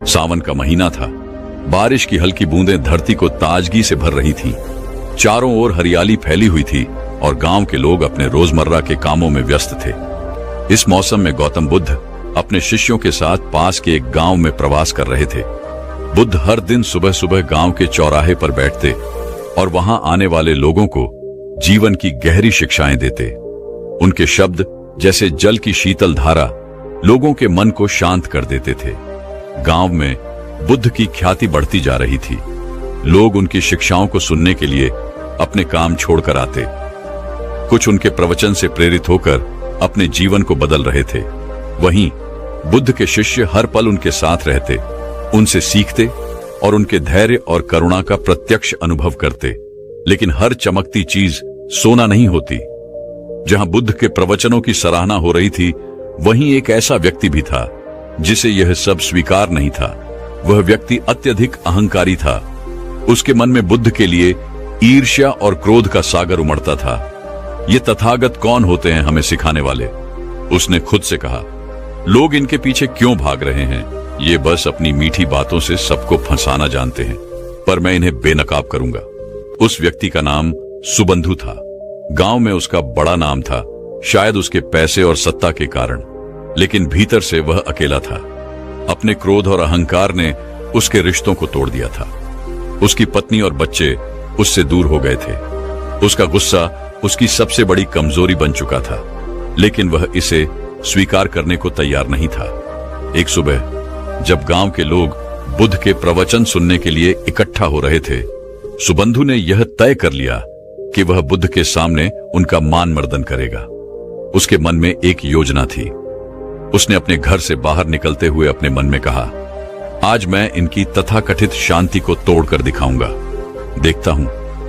सावन का महीना था। बारिश की हल्की बूंदें धरती को ताजगी से भर रही थीं। चारों ओर हरियाली फैली हुई थी और गांव के लोग अपने रोजमर्रा के कामों में व्यस्त थे। इस मौसम में गौतम बुद्ध अपने शिष्यों के साथ पास के एक गांव में प्रवास कर रहे थे। बुद्ध हर दिन सुबह सुबह गांव के चौराहे पर बैठते और वहां आने वाले लोगों को जीवन की गहरी शिक्षाएं देते। उनके शब्द जैसे जल की शीतल धारा लोगों के मन को शांत कर देते थे। गांव में बुद्ध की ख्याति बढ़ती जा रही थी। लोग उनकी शिक्षाओं को सुनने के लिए अपने काम छोड़कर आते। कुछ उनके प्रवचन से प्रेरित होकर अपने जीवन को बदल रहे थे। वहीं बुद्ध के शिष्य हर पल उनके साथ रहते, उनसे सीखते और उनके धैर्य और करुणा का प्रत्यक्ष अनुभव करते। लेकिन हर चमकती चीज सोना नहीं होती। जहां बुद्ध के प्रवचनों की सराहना हो रही थी, वहीं एक ऐसा व्यक्ति भी था जिसे यह सब स्वीकार नहीं था। वह व्यक्ति अत्यधिक अहंकारी था। उसके मन में बुद्ध के लिए ईर्ष्या और क्रोध का सागर उमड़ता था। ये तथागत कौन होते हैं हमें सिखाने वाले? उसने खुद से कहा, लोग इनके पीछे क्यों भाग रहे हैं? ये बस अपनी मीठी बातों से सबको फंसाना जानते हैं, पर मैं इन्हें बेनकाब करूंगा। उस व्यक्ति का नाम सुबंधु था। गांव में उसका बड़ा नाम था, शायद उसके पैसे और सत्ता के कारण, लेकिन भीतर से वह अकेला था। अपने क्रोध और अहंकार ने उसके रिश्तों को तोड़ दिया था। उसकी पत्नी और बच्चे उससे दूर हो गए थे। उसका गुस्सा उसकी सबसे बड़ी कमजोरी बन चुका था, लेकिन वह इसे स्वीकार करने को तैयार नहीं था। एक सुबह जब गांव के लोग बुद्ध के प्रवचन सुनने के लिए इकट्ठा हो रहे थे, सुबंधु ने यह तय कर लिया कि वह बुद्ध के सामने उनका मान मर्दन करेगा। उसके मन में एक योजना थी। उसने अपने घर से बाहर निकलते हुए अपने मन में कहा, आज मैं इनकी तथाकथित शांति को तोड़कर दिखाऊंगा। देखता हूं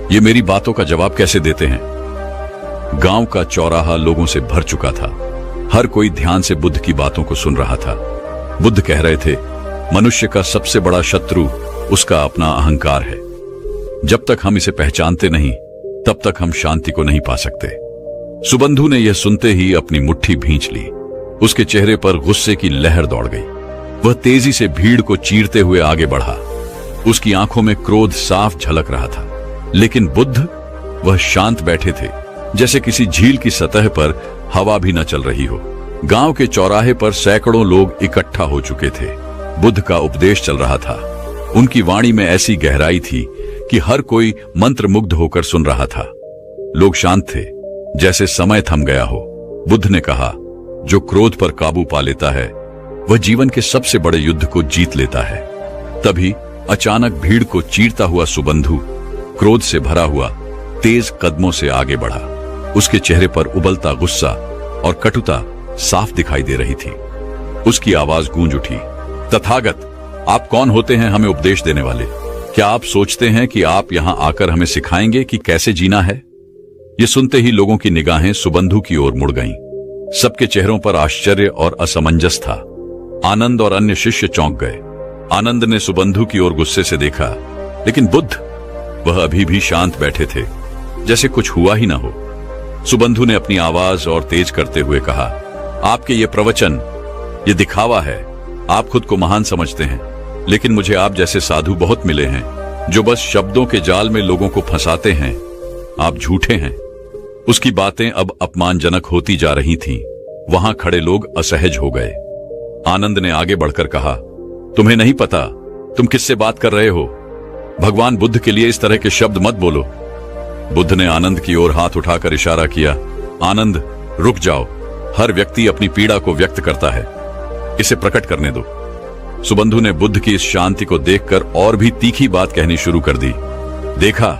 ये मेरी बातों का जवाब कैसे देते हैं। गांव का चौराहा लोगों से भर चुका था। हर कोई ध्यान से बुद्ध की बातों को सुन रहा था। बुद्ध कह रहे थे, मनुष्य का सबसे बड़ा शत्रु उसका अपना अहंकार है। जब तक हम इसे पहचानते नहीं, तब तक हम शांति को नहीं पा सकते। सुबंधु ने यह सुनते ही अपनी मुट्ठी भींच ली। उसके चेहरे पर गुस्से की लहर दौड़ गई। वह तेजी से भीड़ को चीरते हुए आगे बढ़ा। उसकी आंखों में क्रोध साफ झलक रहा था, लेकिन बुद्ध वह शांत बैठे थे, जैसे किसी झील की सतह पर हवा भी न चल रही हो। गांव के चौराहे पर सैकड़ों लोग इकट्ठा हो चुके थे। बुद्ध का उपदेश चल रहा था। उनकी वाणी में ऐसी गहराई थी कि हर कोई मंत्रमुग्ध होकर सुन रहा था। लोग शांत थे, जैसे समय थम गया हो। बुद्ध ने कहा, जो क्रोध पर काबू पा लेता है वह जीवन के सबसे बड़े युद्ध को जीत लेता है। तभी अचानक भीड़ को चीरता हुआ सुबंधु क्रोध से भरा हुआ तेज कदमों से आगे बढ़ा। उसके चेहरे पर उबलता गुस्सा और कटुता साफ दिखाई दे रही थी। उसकी आवाज गूंज उठी, तथागत, आप कौन होते हैं हमें उपदेश देने वाले? क्या आप सोचते हैं कि आप यहां आकर हमें सिखाएंगे कि कैसे जीना है? ये सुनते ही लोगों की निगाहें सुबंधु की ओर मुड़ गईं। सबके चेहरों पर आश्चर्य और असमंजस था। आनंद और अन्य शिष्य चौंक गए। आनंद ने सुबंधु की ओर गुस्से से देखा, लेकिन बुद्ध, वह अभी भी शांत बैठे थे, जैसे कुछ हुआ ही ना हो। सुबंधु ने अपनी आवाज और तेज करते हुए कहा, आपके ये प्रवचन, ये दिखावा है। आप खुद को महान समझते हैं, लेकिन मुझे आप जैसे साधु बहुत मिले हैं जो बस शब्दों के जाल में लोगों को फंसाते हैं। आप झूठे हैं। उसकी बातें अब अपमानजनक होती जा रही थीं। वहां खड़े लोग असहज हो गए। आनंद ने आगे बढ़कर कहा, तुम्हें नहीं पता तुम किससे बात कर रहे हो? भगवान बुद्ध के लिए इस तरह के शब्द मत बोलो। बुद्ध ने आनंद की ओर हाथ उठाकर इशारा किया, आनंद, रुक जाओ। हर व्यक्ति अपनी पीड़ा को व्यक्त करता है, इसे प्रकट करने दो। सुबंधु ने बुद्ध की इस शांति को देखकर और भी तीखी बात कहनी शुरू कर दी। देखा,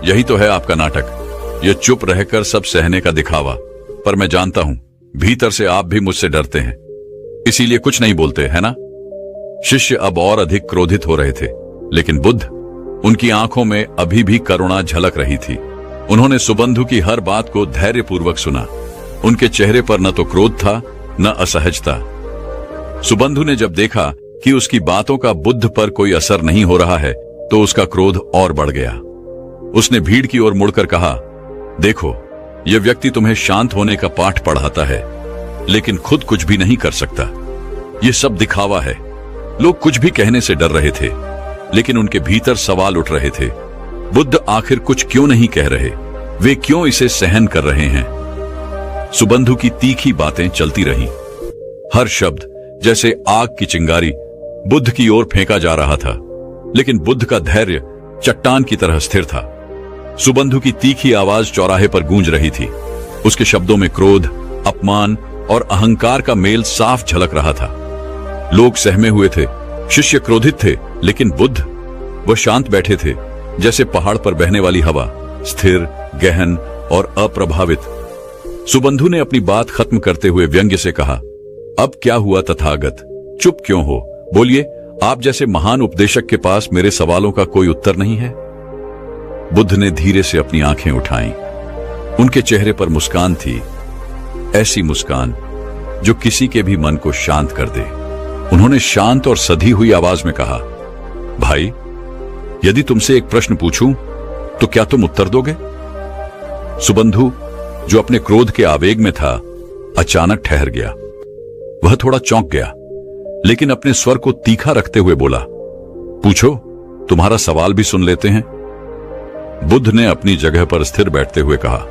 यही तो है आपका नाटक, यह चुप रहकर सब सहने का दिखावा। पर मैं जानता हूं भीतर से आप भी मुझसे डरते हैं, इसीलिए कुछ नहीं बोलते, है ना? शिष्य अब और अधिक क्रोधित हो रहे थे, लेकिन बुद्ध, उनकी आंखों में अभी भी करुणा झलक रही थी। उन्होंने सुबंधु की हर बात को धैर्यपूर्वक सुना। उनके चेहरे पर न तो क्रोध था न असहजता। सुबंधु ने जब देखा कि उसकी बातों का बुद्ध पर कोई असर नहीं हो रहा है, तो उसका क्रोध और बढ़ गया। उसने भीड़ की ओर मुड़कर कहा, देखो, यह व्यक्ति तुम्हें शांत होने का पाठ पढ़ाता है, लेकिन खुद कुछ भी नहीं कर सकता। यह सब दिखावा है। लोग कुछ भी कहने से डर रहे थे, लेकिन उनके भीतर सवाल उठ रहे थे। बुद्ध आखिर कुछ क्यों नहीं कह रहे? वे क्यों इसे सहन कर रहे हैं? सुबंधु की तीखी बातें चलती रहीं। हर शब्द जैसे आग की चिंगारी बुद्ध की ओर फेंका जा रहा था, लेकिन बुद्ध का धैर्य चट्टान की तरह स्थिर था। सुबंधु की तीखी आवाज चौराहे पर गूंज रही थी। उसके शब्दों में क्रोध, अपमान और अहंकार का मेल साफ झलक रहा था। लोग सहमे हुए थे, शिष्य क्रोधित थे, लेकिन बुद्ध, वह शांत बैठे थे, जैसे पहाड़ पर बहने वाली हवा, स्थिर, गहन और अप्रभावित। सुबंधु ने अपनी बात खत्म करते हुए व्यंग्य से कहा, अब क्या हुआ तथागत? चुप क्यों हो? बोलिए, आप जैसे महान उपदेशक के पास मेरे सवालों का कोई उत्तर नहीं है? बुद्ध ने धीरे से अपनी आंखें उठाईं। उनके चेहरे पर मुस्कान थी, ऐसी मुस्कान जो किसी के भी मन को शांत कर दे। उन्होंने शांत और सधी हुई आवाज में कहा, भाई, यदि तुमसे एक प्रश्न पूछूं तो क्या तुम उत्तर दोगे? सुबंधु, जो अपने क्रोध के आवेग में था, अचानक ठहर गया। वह थोड़ा चौंक गया, लेकिन अपने स्वर को तीखा रखते हुए बोला, पूछो, तुम्हारा सवाल भी सुन लेते हैं। बुद्ध ने अपनी जगह पर स्थिर बैठते हुए कहा,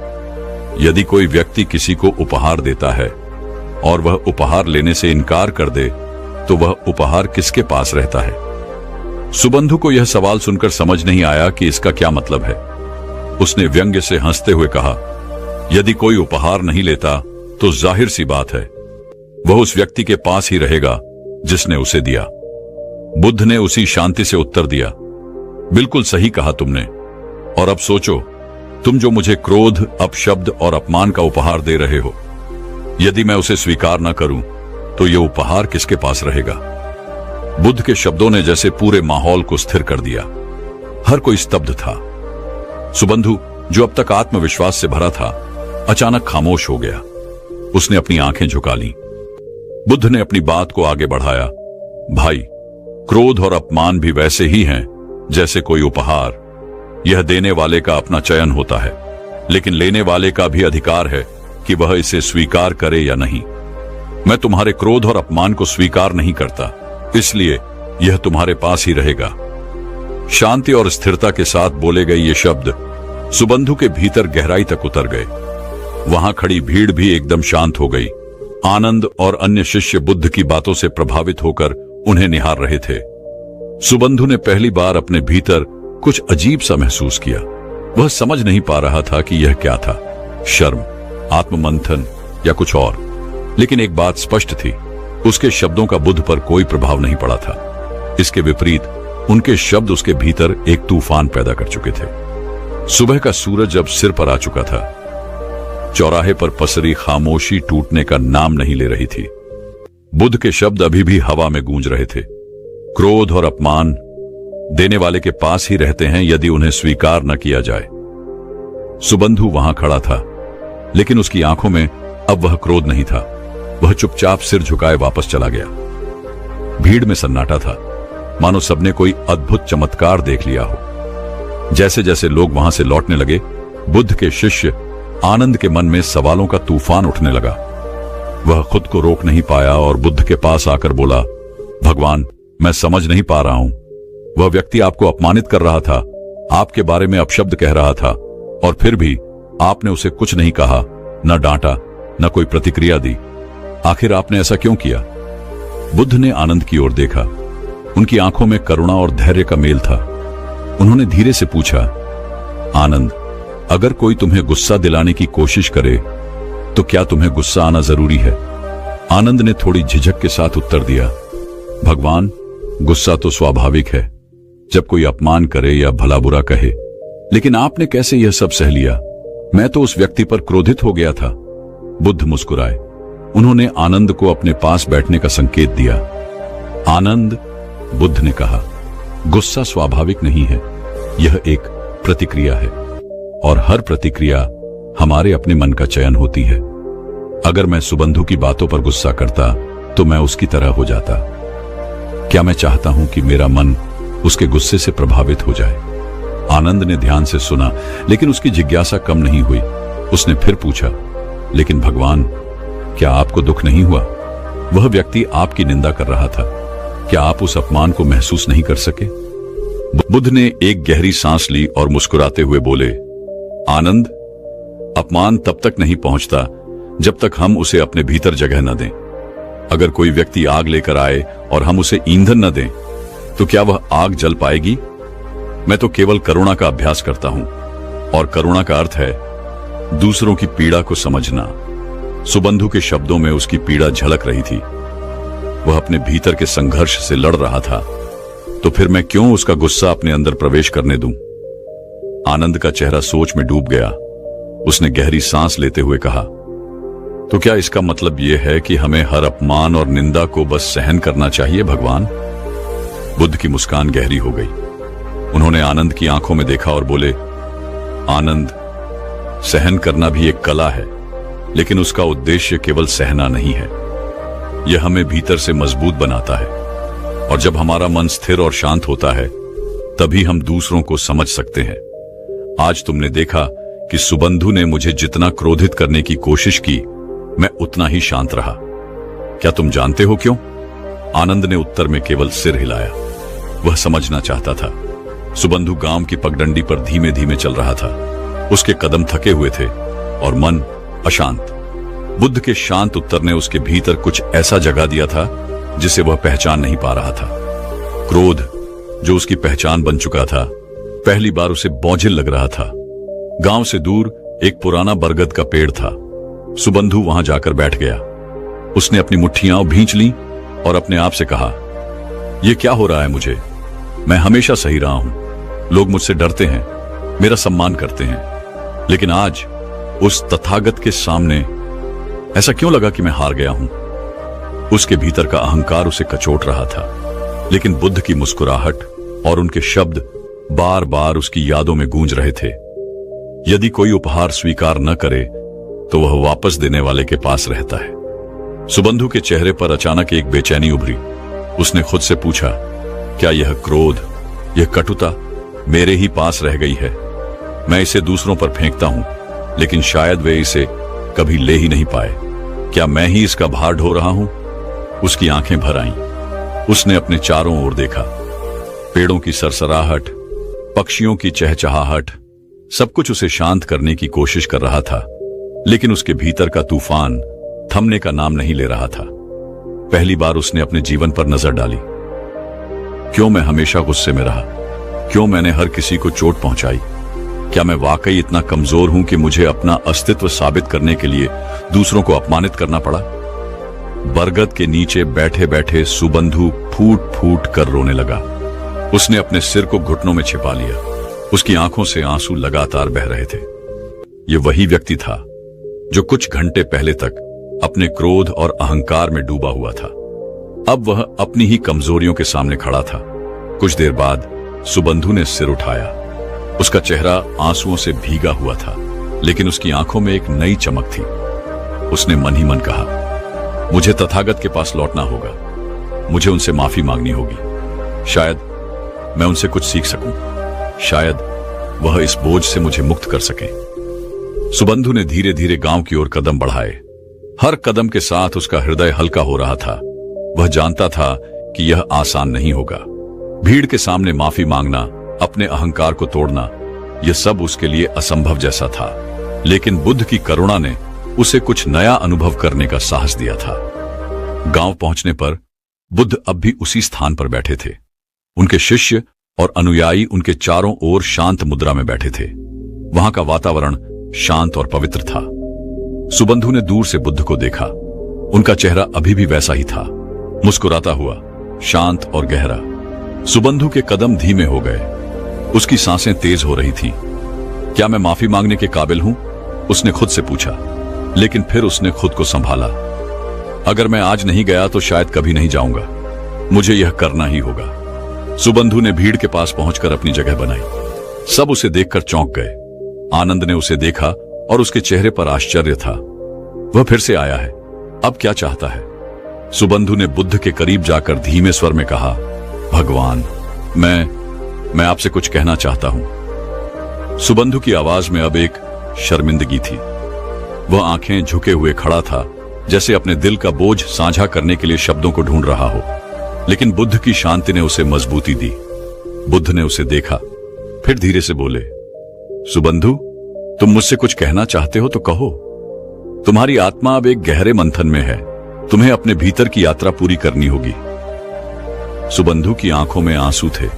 यदि कोई व्यक्ति किसी को उपहार देता है और वह उपहार लेने से इनकार कर दे, तो वह उपहार किसके पास रहता है? सुबंधु को यह सवाल सुनकर समझ नहीं आया कि इसका क्या मतलब है। उसने व्यंग्य से हंसते हुए कहा, यदि कोई उपहार नहीं लेता तो जाहिर सी बात है, वह उस व्यक्ति के पास ही रहेगा जिसने उसे दिया। बुद्ध ने उसी शांति से उत्तर दिया, बिल्कुल सही कहा तुमने। और अब सोचो, तुम जो मुझे क्रोध, अपशब्द और अपमान का उपहार दे रहे हो, यदि मैं उसे स्वीकार न करूं तो यह उपहार किसके पास रहेगा? बुद्ध के शब्दों ने जैसे पूरे माहौल को स्थिर कर दिया। हर कोई स्तब्ध था। सुबंधु, जो अब तक आत्मविश्वास से भरा था, अचानक खामोश हो गया। उसने अपनी आंखें झुका लीं। बुद्ध ने अपनी बात को आगे बढ़ाया, भाई, क्रोध और अपमान भी वैसे ही हैं जैसे कोई उपहार। यह देने वाले का अपना चयन होता है, लेकिन लेने वाले का भी अधिकार है कि वह इसे स्वीकार करे या नहीं। मैं तुम्हारे क्रोध और अपमान को स्वीकार नहीं करता, इसलिए यह तुम्हारे पास ही रहेगा। शांति और स्थिरता के साथ बोले गए ये शब्द सुबंधु के भीतर गहराई तक उतर गए। वहां खड़ी भीड़ भी एकदम शांत हो गई। आनंद और अन्य शिष्य बुद्ध की बातों से प्रभावित होकर उन्हें निहार रहे थे। सुबंधु ने पहली बार अपने भीतर कुछ अजीब सा महसूस किया। वह समझ नहीं पा रहा था कि यह क्या था, शर्म, आत्ममंथन या कुछ और। लेकिन एक बात स्पष्ट थी, उसके शब्दों का बुद्ध पर कोई प्रभाव नहीं पड़ा था। इसके विपरीत उनके शब्द उसके भीतर एक तूफान पैदा कर चुके थे। सुबह का सूरज अब सिर पर आ चुका था। चौराहे पर पसरी खामोशी टूटने का नाम नहीं ले रही थी। बुद्ध के शब्द अभी भी हवा में गूंज रहे थे। क्रोध और अपमान देने वाले के पास ही रहते हैं यदि उन्हें स्वीकार न किया जाए। सुबंधु वहां खड़ा था, लेकिन उसकी आंखों में अब वह क्रोध नहीं था। वह चुपचाप सिर झुकाए वापस चला गया। भीड़ में सन्नाटा था, मानो सबने कोई अद्भुत चमत्कार देख लिया हो। जैसे जैसे लोग वहां से लौटने लगे, बुद्ध के शिष्य आनंद के मन में सवालों का तूफान उठने लगा। वह खुद को रोक नहीं पाया और बुद्ध के पास आकर बोला, भगवान, मैं समझ नहीं पा रहा हूं। वह व्यक्ति आपको अपमानित कर रहा था, आपके बारे में अपशब्द कह रहा था, और फिर भी आपने उसे कुछ नहीं कहा, न डांटा, न कोई प्रतिक्रिया दी। आखिर आपने ऐसा क्यों किया? बुद्ध ने आनंद की ओर देखा। उनकी आंखों में करुणा और धैर्य का मेल था। उन्होंने धीरे से पूछा, आनंद, अगर कोई तुम्हें गुस्सा दिलाने की कोशिश करे तो क्या तुम्हें गुस्सा आना जरूरी है? आनंद ने थोड़ी झिझक के साथ उत्तर दिया, भगवान, गुस्सा तो स्वाभाविक है जब कोई अपमान करे या भला बुरा कहे, लेकिन आपने कैसे यह सब सह लिया? मैं तो उस व्यक्ति पर क्रोधित हो गया था। बुद्ध मुस्कुराए। उन्होंने आनंद को अपने पास बैठने का संकेत दिया। आनंद, बुद्ध ने कहा, गुस्सा स्वाभाविक नहीं है, यह एक प्रतिक्रिया है, और हर प्रतिक्रिया हमारे अपने मन का चयन होती है। अगर मैं सुबंधु की बातों पर गुस्सा करता तो मैं उसकी तरह हो जाता। क्या मैं चाहता हूं कि मेरा मन उसके गुस्से से प्रभावित हो जाए? आनंद ने ध्यान से सुना, लेकिन उसकी जिज्ञासा कम नहीं हुई। उसने फिर पूछा, लेकिन भगवान, क्या आपको दुख नहीं हुआ? वह व्यक्ति आपकी निंदा कर रहा था। क्या आप उस अपमान को महसूस नहीं कर सके? बुद्ध ने एक गहरी सांस ली और मुस्कुराते हुए बोले, आनंद, अपमान तब तक नहीं पहुंचता जब तक हम उसे अपने भीतर जगह न दें। अगर कोई व्यक्ति आग लेकर आए और हम उसे ईंधन न दें, तो क्या वह आग जल पाएगी? मैं तो केवल करुणा का अभ्यास करता हूं, और करुणा का अर्थ है दूसरों की पीड़ा को समझना। सुबंधु के शब्दों में उसकी पीड़ा झलक रही थी। वह अपने भीतर के संघर्ष से लड़ रहा था, तो फिर मैं क्यों उसका गुस्सा अपने अंदर प्रवेश करने दूं? आनंद का चेहरा सोच में डूब गया। उसने गहरी सांस लेते हुए कहा, तो क्या इसका मतलब यह है कि हमें हर अपमान और निंदा को बस सहन करना चाहिए भगवान? बुद्ध की मुस्कान गहरी हो गई। उन्होंने आनंद की आंखों में देखा और बोले, आनंद, सहन करना भी एक कला है, लेकिन उसका उद्देश्य केवल सहना नहीं है। यह हमें भीतर से मजबूत बनाता है, और जब हमारा मन स्थिर और शांत होता है, तभी हम दूसरों को समझ सकते हैं। आज तुमने देखा कि सुबंधु ने मुझे जितना क्रोधित करने की कोशिश की, मैं उतना ही शांत रहा। क्या तुम जानते हो क्यों? आनंद ने उत्तर में केवल सिर हिलाया। वह समझना चाहता था। सुबंधु गांव की पगडंडी पर धीमे धीमे चल रहा था। उसके कदम थके हुए थे और मन अशांत। बुद्ध के शांत उत्तर ने उसके भीतर कुछ ऐसा जगा दिया था जिसे वह पहचान नहीं पा रहा था। क्रोध, जो उसकी पहचान बन चुका था, पहली बार उसे बोझिल लग रहा था। गांव से दूर एक पुराना बरगद का पेड़ था। सुबंधु वहां जाकर बैठ गया। उसने अपनी मुट्ठियां भींच ली और अपने आप से कहा, यह क्या हो रहा है मुझे? मैं हमेशा सही रहा हूं। लोग मुझसे डरते हैं, मेरा सम्मान करते हैं, लेकिन आज उस तथागत के सामने ऐसा क्यों लगा कि मैं हार गया हूं? उसके भीतर का अहंकार उसे कचोट रहा था, लेकिन बुद्ध की मुस्कुराहट और उनके शब्द बार बार उसकी यादों में गूंज रहे थे। यदि कोई उपहार स्वीकार न करे तो वह वापस देने वाले के पास रहता है। सुबंधु के चेहरे पर अचानक एक बेचैनी उभरी। उसने खुद से पूछा, क्या यह क्रोध, यह कटुता मेरे ही पास रह गई है? मैं इसे दूसरों पर फेंकता हूं, लेकिन शायद वे इसे कभी ले ही नहीं पाए। क्या मैं ही इसका भार ढो रहा हूं? उसकी आंखें भर आईं। उसने अपने चारों ओर देखा। पेड़ों की सरसराहट, पक्षियों की चहचहाहट, सब कुछ उसे शांत करने की कोशिश कर रहा था, लेकिन उसके भीतर का तूफान थमने का नाम नहीं ले रहा था। पहली बार उसने अपने जीवन पर नजर डाली। क्यों मैं हमेशा गुस्से में रहा? क्यों मैंने हर किसी को चोट पहुंचाई? क्या मैं वाकई इतना कमजोर हूं कि मुझे अपना अस्तित्व साबित करने के लिए दूसरों को अपमानित करना पड़ा? बरगद के नीचे बैठे बैठे सुबंधु फूट फूट कर रोने लगा। उसने अपने सिर को घुटनों में छिपा लिया। उसकी आंखों से आंसू लगातार बह रहे थे। यह वही व्यक्ति था जो कुछ घंटे पहले तक अपने क्रोध और अहंकार में डूबा हुआ था। अब वह अपनी ही कमजोरियों के सामने खड़ा था। कुछ देर बाद सुबंधु ने सिर उठाया। उसका चेहरा आंसुओं से भीगा हुआ था, लेकिन उसकी आंखों में एक नई चमक थी। उसने मन ही मन कहा, मुझे तथागत के पास लौटना होगा। मुझे उनसे माफी मांगनी होगी। शायद मैं उनसे कुछ सीख सकूं। शायद वह इस बोझ से मुझे मुक्त कर सकें। सुबंधु ने धीरे धीरे गांव की ओर कदम बढ़ाए। हर कदम के साथ उसका हृदय हल्का हो रहा था। वह जानता था कि यह आसान नहीं होगा। भीड़ के सामने माफी मांगना, अपने अहंकार को तोड़ना, यह सब उसके लिए असंभव जैसा था। लेकिन बुद्ध की करुणा ने उसे कुछ नया अनुभव करने का साहस दिया था। गांव पहुंचने पर बुद्ध अब भी उसी स्थान पर बैठे थे। उनके शिष्य और अनुयायी उनके चारों ओर शांत मुद्रा में बैठे थे। वहां का वातावरण शांत और पवित्र था। सुबंधु ने दूर से बुद्ध को देखा। उनका चेहरा अभी भी वैसा ही था, मुस्कुराता हुआ, शांत और गहरा। सुबंधु के कदम धीमे हो गए। उसकी सांसें तेज हो रही थीं। क्या मैं माफी मांगने के काबिल हूं? उसने खुद से पूछा, लेकिन फिर उसने खुद को संभाला। अगर मैं आज नहीं गया तो शायद कभी नहीं जाऊंगा। मुझे यह करना ही होगा। सुबंधु ने भीड़ के पास पहुंचकर अपनी जगह बनाई। सब उसे देखकर चौंक गए। आनंद ने उसे देखा और उसके चेहरे पर आश्चर्य था। वह फिर से आया है, अब क्या चाहता है? सुबंधु ने बुद्ध के करीब जाकर धीमे स्वर में कहा, भगवान, मैं आपसे कुछ कहना चाहता हूं। सुबंधु की आवाज में अब एक शर्मिंदगी थी। वह आंखें झुके हुए खड़ा था, जैसे अपने दिल का बोझ साझा करने के लिए शब्दों को ढूंढ रहा हो। लेकिन बुद्ध की शांति ने उसे मजबूती दी। बुद्ध ने उसे देखा, फिर धीरे से बोले, सुबंधु, तुम मुझसे कुछ कहना चाहते हो तो कहो। तुम्हारी आत्मा अब एक गहरे मंथन में है, तुम्हें अपने भीतर की यात्रा पूरी करनी होगी। सुबंधु की आंखों में आंसू थे,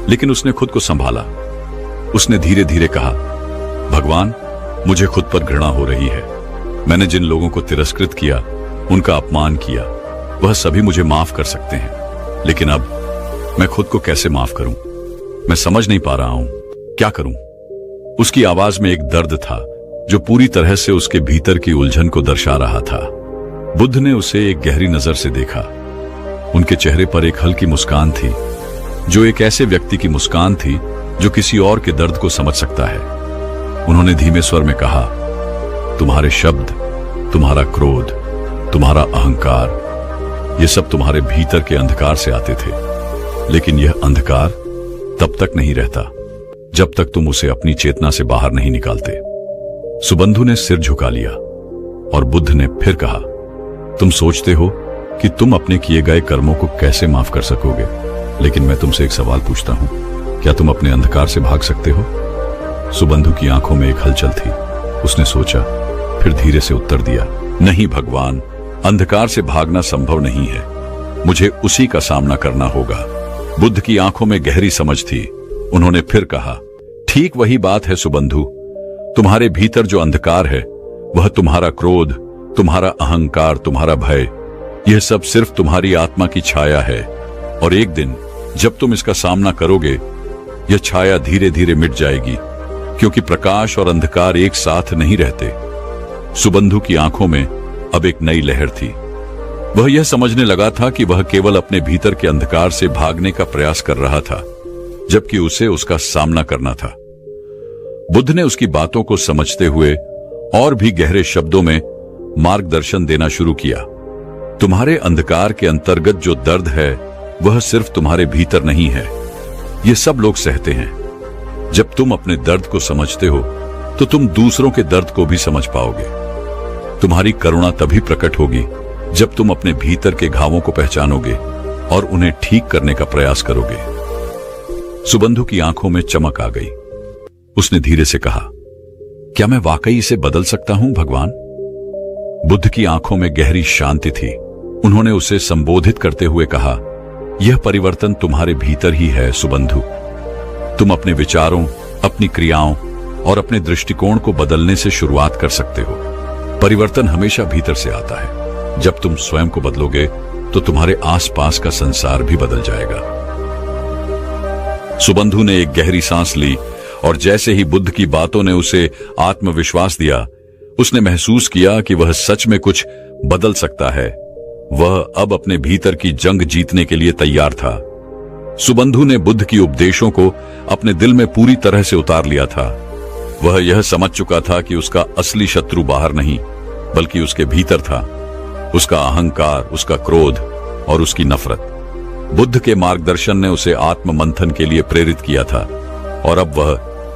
लेकिन उसने खुद को संभाला। उसने धीरे धीरे कहा, भगवान, मुझे खुद पर घृणा हो रही है। मैंने जिन लोगों को तिरस्कृत किया, उनका अपमान किया, वह सभी मुझे माफ कर सकते हैं, लेकिन अब मैं खुद को कैसे माफ करूं? मैं समझ नहीं पा रहा हूं, क्या करूं? उसकी आवाज में एक दर्द था जो पूरी तरह से उसके भीतर की उलझन को दर्शा रहा था। बुद्ध ने उसे एक गहरी नजर से देखा। उनके चेहरे पर एक हल्की मुस्कान थी, जो एक ऐसे व्यक्ति की मुस्कान थी जो किसी और के दर्द को समझ सकता है। उन्होंने धीमे स्वर में कहा, तुम्हारे शब्द, तुम्हारा क्रोध, तुम्हारा अहंकार, ये सब तुम्हारे भीतर के अंधकार से आते थे, लेकिन यह अंधकार तब तक नहीं रहता जब तक तुम उसे अपनी चेतना से बाहर नहीं निकालते। सुबंधु ने सिर झुका लिया और बुद्ध ने फिर कहा, तुम सोचते हो कि तुम अपने किए गए कर्मों को कैसे माफ कर सकोगे, लेकिन मैं तुमसे एक सवाल पूछता हूं, क्या तुम अपने अंधकार से भाग सकते हो? सुबंधु की आंखों में एक हलचल थी। उसने सोचा, फिर धीरे से उत्तर दिया, नहीं भगवान, अंधकार से भागना संभव नहीं है, मुझे उसी का सामना करना होगा। बुद्ध की आंखों में गहरी समझ थी। उन्होंने फिर कहा, ठीक वही बात है सुबंधु, तुम्हारे भीतर जो अंधकार है वह तुम्हारा क्रोध, तुम्हारा अहंकार, तुम्हारा भय, यह सब सिर्फ तुम्हारी आत्मा की छाया है, और एक दिन जब तुम इसका सामना करोगे, यह छाया धीरे धीरे मिट जाएगी, क्योंकि प्रकाश और अंधकार एक साथ नहीं रहते। सुबंधु की आंखों में अब एक नई लहर थी। वह यह समझने लगा था कि वह केवल अपने भीतर के अंधकार से भागने का प्रयास कर रहा था, जबकि उसे उसका सामना करना था। बुद्ध ने उसकी बातों को समझते हुए और भी गहरे शब्दों में मार्गदर्शन देना शुरू किया। तुम्हारे अंधकार के अंतर्गत जो दर्द है वह सिर्फ तुम्हारे भीतर नहीं है, ये सब लोग सहते हैं। जब तुम अपने दर्द को समझते हो तो तुम दूसरों के दर्द को भी समझ पाओगे। तुम्हारी करुणा तभी प्रकट होगी जब तुम अपने भीतर के घावों को पहचानोगे और उन्हें ठीक करने का प्रयास करोगे। सुबंधु की आंखों में चमक आ गई। उसने धीरे से कहा, क्या मैं वाकई इसे बदल सकता हूं भगवान? बुद्ध की आंखों में गहरी शांति थी। उन्होंने उसे संबोधित करते हुए कहा, यह परिवर्तन तुम्हारे भीतर ही है सुबंधु। तुम अपने विचारों, अपनी क्रियाओं और अपने दृष्टिकोण को बदलने से शुरुआत कर सकते हो। परिवर्तन हमेशा भीतर से आता है। जब तुम स्वयं को बदलोगे तो तुम्हारे आसपास का संसार भी बदल जाएगा। सुबंधु ने एक गहरी सांस ली और जैसे ही बुद्ध की बातों ने उसे आत्मविश्वास दिया, उसने महसूस किया कि वह सच में कुछ बदल सकता है। वह अब अपने भीतर की जंग जीतने के लिए तैयार था। सुबंधु ने बुद्ध की उपदेशों को अपने दिल में पूरी तरह से उतार लिया था। वह यह समझ चुका था कि उसका असली शत्रु बाहर नहीं, बल्कि उसके भीतर था। उसका अहंकार, उसका क्रोध और उसकी नफरत। बुद्ध के मार्गदर्शन ने उसे आत्म मंथन के लिए प्रेरित किया था और अब वह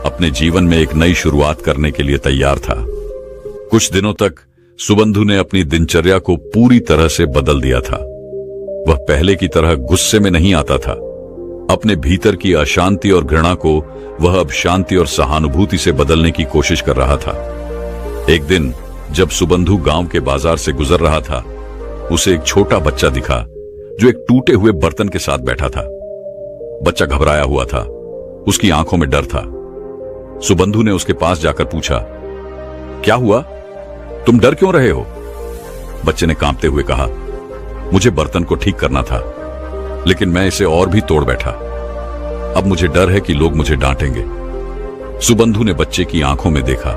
अपने जीवन में एक नई शुरुआत करने के लिए तैयार था। कुछ दिनों तक सुबंधु ने अपनी दिनचर्या को पूरी तरह से बदल दिया था। वह पहले की तरह गुस्से में नहीं आता था। अपने भीतर की अशांति और घृणा को वह अब शांति और सहानुभूति से बदलने की कोशिश कर रहा था। एक दिन जब सुबंधु गांव के बाजार से गुजर रहा था, उसे एक छोटा बच्चा दिखा जो एक टूटे हुए बर्तन के साथ बैठा था। बच्चा घबराया हुआ था, उसकी आंखों में डर था। सुबंधु ने उसके पास जाकर पूछा, क्या हुआ? तुम डर क्यों रहे हो? बच्चे ने कांपते हुए कहा, मुझे बर्तन को ठीक करना था, लेकिन मैं इसे और भी तोड़ बैठा। अब मुझे डर है कि लोग मुझे डांटेंगे। सुबंधु ने बच्चे की आंखों में देखा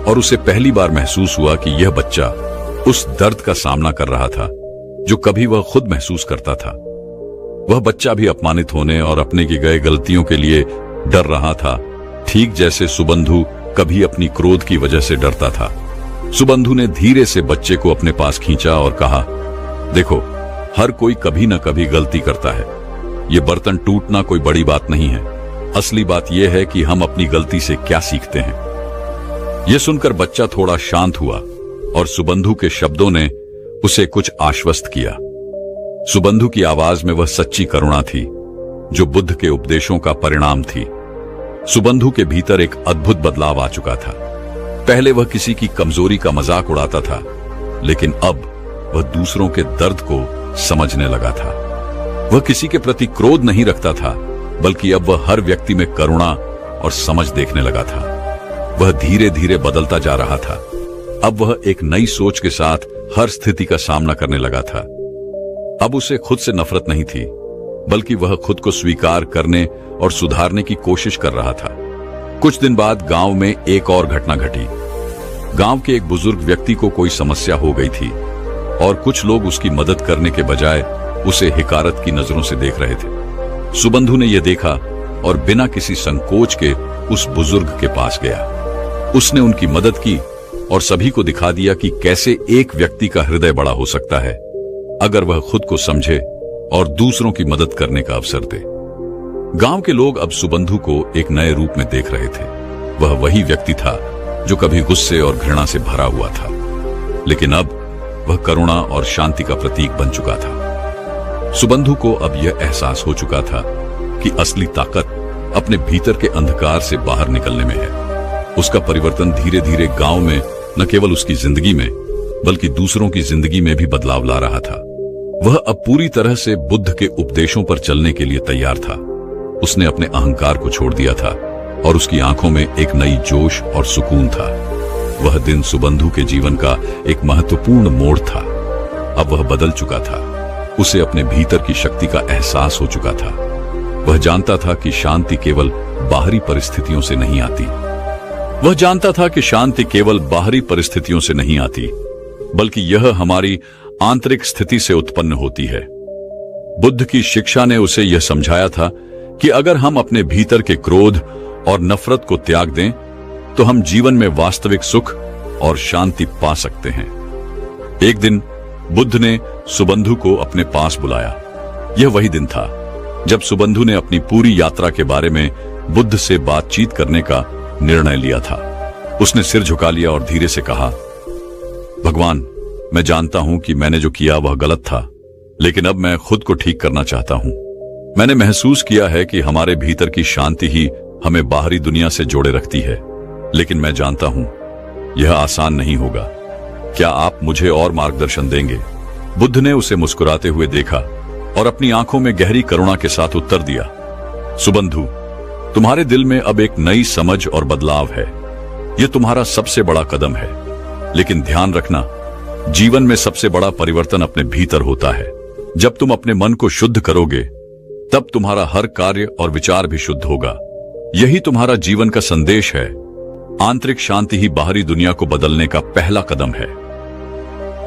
और उसे पहली बार महसूस हुआ कि यह बच्चा उस दर्द का सामना कर रहा था जो कभी वह खुद महसूस करता था। वह बच्चा भी अपमानित होने और अपने की गए गलतियों के लिए डर रहा था, ठीक जैसे सुबंधु कभी अपनी क्रोध की वजह से डरता था। सुबंधु ने धीरे से बच्चे को अपने पास खींचा और कहा, देखो, हर कोई कभी न कभी गलती करता है। ये बर्तन टूटना कोई बड़ी बात नहीं है। असली बात यह है कि हम अपनी गलती से क्या सीखते हैं। यह सुनकर बच्चा थोड़ा शांत हुआ और सुबंधु के शब्दों ने उसे कुछ आश्वस्त किया। सुबंधु की आवाज में वह सच्ची करुणा थी जो बुद्ध के उपदेशों का परिणाम थी। सुबंधु के भीतर एक अद्भुत बदलाव आ चुका था। पहले वह किसी की कमजोरी का मजाक उड़ाता था, लेकिन अब वह दूसरों के दर्द को समझने लगा था। वह किसी के प्रति क्रोध नहीं रखता था, बल्कि अब वह हर व्यक्ति में करुणा और समझ देखने लगा था। वह धीरे धीरे बदलता जा रहा था। अब वह एक नई सोच के साथ हर स्थिति का सामना करने लगा था। अब उसे खुद से नफरत नहीं थी, बल्कि वह खुद को स्वीकार करने और सुधारने की कोशिश कर रहा था। कुछ दिन बाद गांव में एक और घटना घटी। गांव के एक बुजुर्ग व्यक्ति को कोई समस्या हो गई थी और कुछ लोग उसकी मदद करने के बजाय उसे हिकारत की नजरों से देख रहे थे। सुबंधु ने यह देखा और बिना किसी संकोच के उस बुजुर्ग के पास गया। उसने उनकी मदद की और सभी को दिखा दिया कि कैसे एक व्यक्ति का हृदय बड़ा हो सकता है अगर वह खुद को समझे और दूसरों की मदद करने का अवसर दे। गांव के लोग अब सुबंधु को एक नए रूप में देख रहे थे। वह वही व्यक्ति था जो कभी गुस्से और घृणा से भरा हुआ था, लेकिन अब वह करुणा और शांति का प्रतीक बन चुका था। सुबंधु को अब यह एहसास हो चुका था कि असली ताकत अपने भीतर के अंधकार से बाहर निकलने में है। उसका परिवर्तन धीरे धीरे गांव में न केवल उसकी जिंदगी में, बल्कि दूसरों की जिंदगी में भी बदलाव ला रहा था। वह अब पूरी तरह से बुद्ध के उपदेशों पर चलने के लिए तैयार था। उसने अपने अहंकार को छोड़ दिया था और उसकी आंखों में एक नई जोश और सुकून था। वह दिन सुबंधु के जीवन का एक महत्वपूर्ण मोड़ था। अब वह बदल चुका था। उसे अपने भीतर की शक्ति का एहसास हो चुका था। वह जानता था कि शांति केवल बाहरी परिस्थितियों से नहीं आती। वह जानता था कि शांति केवल बाहरी परिस्थितियों से नहीं आती, बल्कि यह हमारी आंतरिक स्थिति से उत्पन्न होती है। बुद्ध की शिक्षा ने उसे यह समझाया था कि अगर हम अपने भीतर के क्रोध और नफरत को त्याग दें, तो हम जीवन में वास्तविक सुख और शांति पा सकते हैं। एक दिन बुद्ध ने सुबंधु को अपने पास बुलाया। यह वही दिन था जब सुबंधु ने अपनी पूरी यात्रा के बारे में बुद्ध से बातचीत करने का निर्णय लिया था। उसने सिर झुका लिया और धीरे से कहा, भगवान, मैं जानता हूं कि मैंने जो किया वह गलत था, लेकिन अब मैं खुद को ठीक करना चाहता हूं। मैंने महसूस किया है कि हमारे भीतर की शांति ही हमें बाहरी दुनिया से जोड़े रखती है, लेकिन मैं जानता हूं यह आसान नहीं होगा। क्या आप मुझे और मार्गदर्शन देंगे? बुद्ध ने उसे मुस्कुराते हुए देखा और अपनी आंखों में गहरी करुणा के साथ उत्तर दिया, सुबंधु, तुम्हारे दिल में अब एक नई समझ और बदलाव है। यह तुम्हारा सबसे बड़ा कदम है, लेकिन ध्यान रखना, जीवन में सबसे बड़ा परिवर्तन अपने भीतर होता है। जब तुम अपने मन को शुद्ध करोगे, तब तुम्हारा हर कार्य और विचार भी शुद्ध होगा। यही तुम्हारा जीवन का संदेश है। आंतरिक शांति ही बाहरी दुनिया को बदलने का पहला कदम है।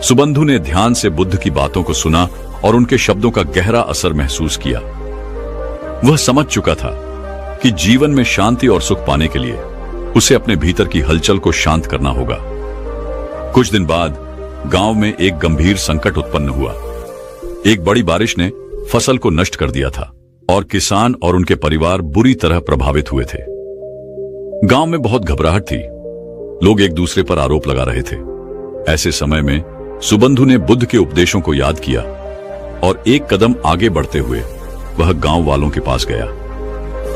सुबंधु ने ध्यान से बुद्ध की बातों को सुना और उनके शब्दों का गहरा असर महसूस किया। वह समझ चुका था कि जीवन में शांति और सुख पाने के लिए उसे अपने भीतर की हलचल को शांत करना होगा। कुछ दिन बाद गांव में एक गंभीर संकट उत्पन्न हुआ। एक बड़ी बारिश ने फसल को नष्ट कर दिया था और किसान और उनके परिवार बुरी तरह प्रभावित हुए थे। गांव में बहुत घबराहट थी। लोग एक दूसरे पर आरोप लगा रहे थे। ऐसे समय में सुबंधु ने बुद्ध के उपदेशों को याद किया और एक कदम आगे बढ़ते हुए वह गांव वालों के पास गया।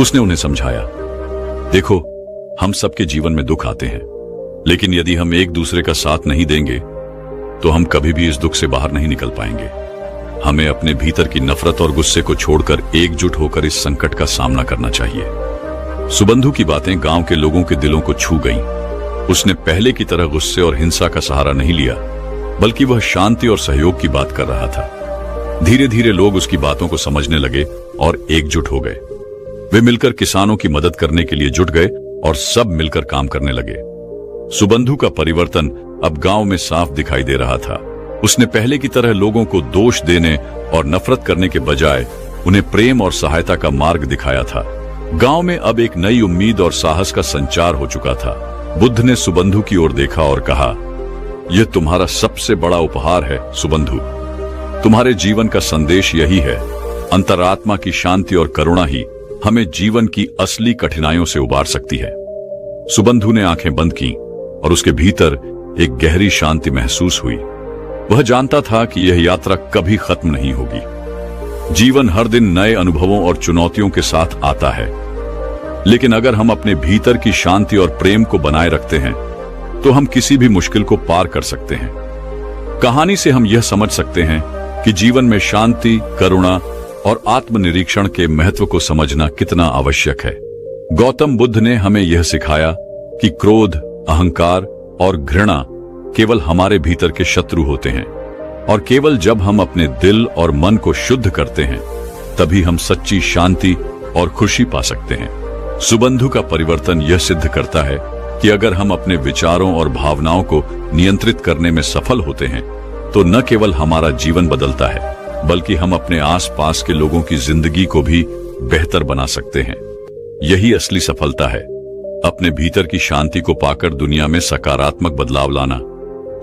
उसने उन्हें समझाया, देखो, हम सबके जीवन में दुख आते हैं, लेकिन यदि हम एक दूसरे का साथ नहीं देंगे तो हम कभी भी इस दुख से बाहर नहीं निकल पाएंगे। हमें अपने भीतर की नफरत और गुस्से को छोड़कर एकजुट होकर इस संकट का सामना करना चाहिए। सुबंधु की बातें गांव के लोगों के दिलों को छू गईं। उसने पहले की तरह गुस्से और हिंसा का सहारा नहीं लिया, बल्कि वह शांति और सहयोग की बात कर रहा था। धीरे धीरे लोग उसकी बातों को समझने लगे और एकजुट हो गए। वे मिलकर किसानों की मदद करने के लिए जुट गए और सब मिलकर काम करने लगे। सुबंधु का परिवर्तन अब गांव में साफ दिखाई दे रहा था। उसने पहले की तरह लोगों को दोष देने और नफरत करने के बजाय उन्हें प्रेम और सहायता का मार्ग दिखाया था। गांव में अब एक नई उम्मीद और साहस का संचार हो चुका था। बुद्ध ने सुबंधु की ओर देखा और कहा, यह तुम्हारा सबसे बड़ा उपहार है सुबंधु। तुम्हारे जीवन का संदेश यही है। अंतरात्मा की शांति और करुणा ही हमें जीवन की असली कठिनाइयों से उबार सकती है। सुबंधु ने आंखें बंद की और उसके भीतर एक गहरी शांति महसूस हुई। वह जानता था कि यह यात्रा कभी खत्म नहीं होगी। जीवन हर दिन नए अनुभवों और चुनौतियों के साथ आता है, लेकिन अगर हम अपने भीतर की शांति और प्रेम को बनाए रखते हैं तो हम किसी भी मुश्किल को पार कर सकते हैं। कहानी से हम यह समझ सकते हैं कि जीवन में शांति, करुणा और आत्मनिरीक्षण के महत्व को समझना कितना आवश्यक है। गौतम बुद्ध ने हमें यह सिखाया कि क्रोध, अहंकार और घृणा केवल हमारे भीतर के शत्रु होते हैं, और केवल जब हम अपने दिल और मन को शुद्ध करते हैं तभी हम सच्ची शांति और खुशी पा सकते हैं। सुबंधु का परिवर्तन यह सिद्ध करता है कि अगर हम अपने विचारों और भावनाओं को नियंत्रित करने में सफल होते हैं तो न केवल हमारा जीवन बदलता है, बल्कि हम अपने आसपास के लोगों की जिंदगी को भी बेहतर बना सकते हैं। यही असली सफलता है, अपने भीतर की शांति को पाकर दुनिया में सकारात्मक बदलाव लाना।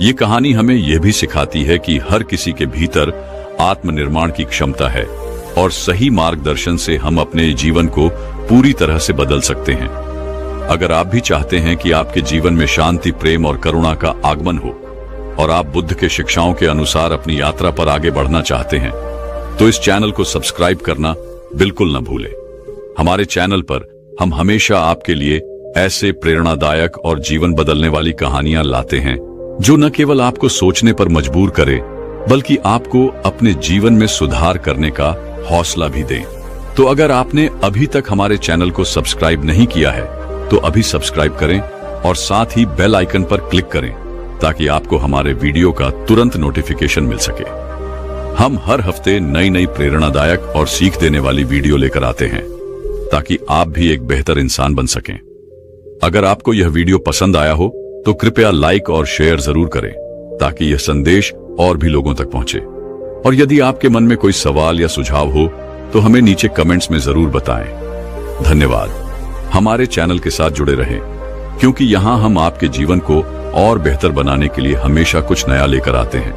ये कहानी हमें यह भी सिखाती है कि हर किसी के भीतर आत्मनिर्माण की क्षमता है और सही मार्गदर्शन से हम अपने जीवन को पूरी तरह से बदल सकते हैं। अगर आप भी चाहते हैं कि आपके जीवन में शांति, प्रेम और करुणा का आगमन हो और आप बुद्ध के शिक्षाओं के अनुसार अपनी यात्रा पर आगे बढ़ना चाहते हैं, तो इस चैनल को सब्सक्राइब करना बिल्कुल न भूलें। हमारे चैनल पर हम हमेशा आपके लिए ऐसे प्रेरणादायक और जीवन बदलने वाली कहानियां लाते हैं जो न केवल आपको सोचने पर मजबूर करे, बल्कि आपको अपने जीवन में सुधार करने का हौसला भी दें। तो अगर आपने अभी तक हमारे चैनल को सब्सक्राइब नहीं किया है तो अभी सब्सक्राइब करें और साथ ही बेल आइकन पर क्लिक करें ताकि आपको हमारे वीडियो का तुरंत नोटिफिकेशन मिल सके। हम हर हफ्ते नई नई प्रेरणादायक और सीख देने वाली वीडियो लेकर आते हैं ताकि आप भी एक बेहतर इंसान बन सकें। अगर आपको यह वीडियो पसंद आया हो तो कृपया लाइक और शेयर जरूर करें ताकि यह संदेश और भी लोगों तक पहुंचे। और यदि आपके मन में कोई सवाल या सुझाव हो तो हमें नीचे कमेंट्स में जरूर बताएं। धन्यवाद। हमारे चैनल के साथ जुड़े रहें, क्योंकि यहाँ हम आपके जीवन को और बेहतर बनाने के लिए हमेशा कुछ नया लेकर आते हैं।